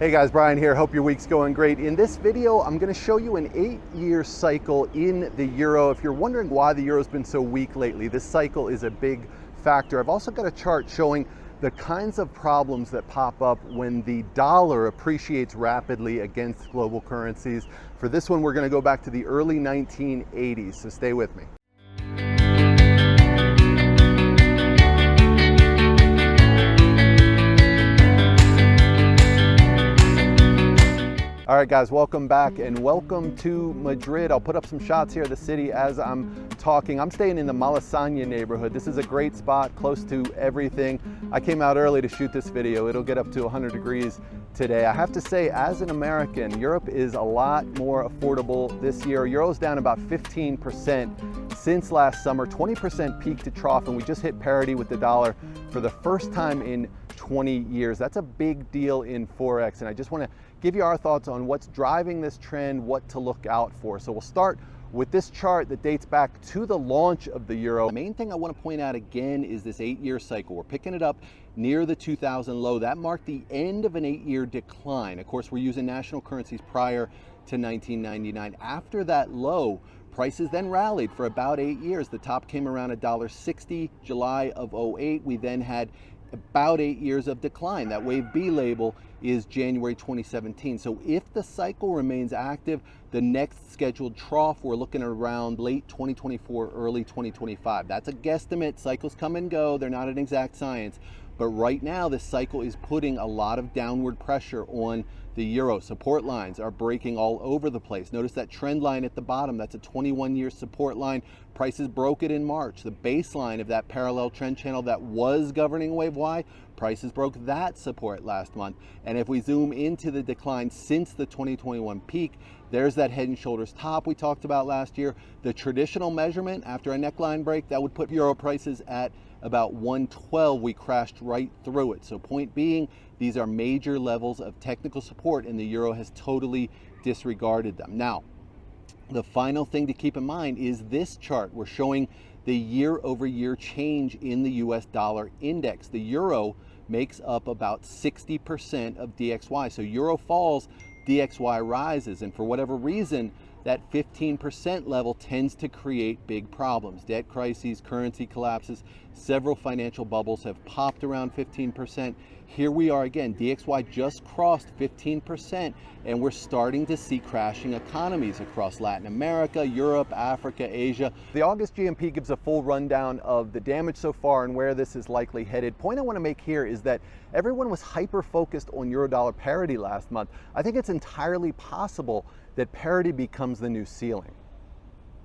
Hey guys, Brian here. Hope your week's going great. In this video, I'm going to show you an 8-year cycle in the euro. If you're wondering why the euro's been so weak lately, this cycle is a big factor. I've also got a chart showing the kinds of problems that pop up when the dollar appreciates rapidly against global currencies. For this one, we're going to go back to the early 1980s, so stay with me. All right guys, welcome back and welcome to Madrid. I'll put up some shots here of the city as I'm talking. I'm staying in the Malasaña neighborhood. This is a great spot, close to everything. I came out early to shoot this video. It'll get up to 100 degrees today. I have to say, as an American, Europe is a lot more affordable this year. Euro's down about 15% since last summer, 20% peak to trough, and we just hit parity with the dollar for the first time in 20 years. That's a big deal in forex, and I just want to give you our thoughts on what's driving this trend, what to look out for. So we'll start with this chart that dates back to the launch of the euro. The main thing I want to point out again is this 8-year cycle. We're picking it up near the 2000 low. That marked the end of an 8-year decline. Of course, we're using national currencies prior to 1999. After that low, prices then rallied for about 8 years. The top came around $1.60, July of 08. We then had about 8 years of decline. That wave B label is January 2017. So if the cycle remains active, the next scheduled trough, we're looking around late 2024, early 2025. That's a guesstimate. Cycles come and go. They're not an exact science. But right now, this cycle is putting a lot of downward pressure on the euro. Support lines are breaking all over the place. Notice that trend line at the bottom. That's a 21-year support line. Prices broke it in March. The baseline of that parallel trend channel that was governing wave Y, prices broke that support last month. And if we zoom into the decline since the 2021 peak, there's that head and shoulders top we talked about last year. The traditional measurement after a neckline break, that would put euro prices at about 112. We crashed right through it. So point being, these are major levels of technical support and the euro has totally disregarded them. Now, the final thing to keep in mind is this chart. We're showing the year-over-year change in the US dollar index. The euro makes up about 60% of DXY. So euro falls, DXY rises, and for whatever reason, that 15% level tends to create big problems. Debt crises, currency collapses, several financial bubbles have popped around 15%. Here we are again, DXY just crossed 15%, and we're starting to see crashing economies across Latin America, Europe, Africa, Asia. The August GMP gives a full rundown of the damage so far and where this is likely headed. Point I want to make here is that everyone was hyper-focused on euro-dollar parity last month. I think it's entirely possible that parity becomes the new ceiling.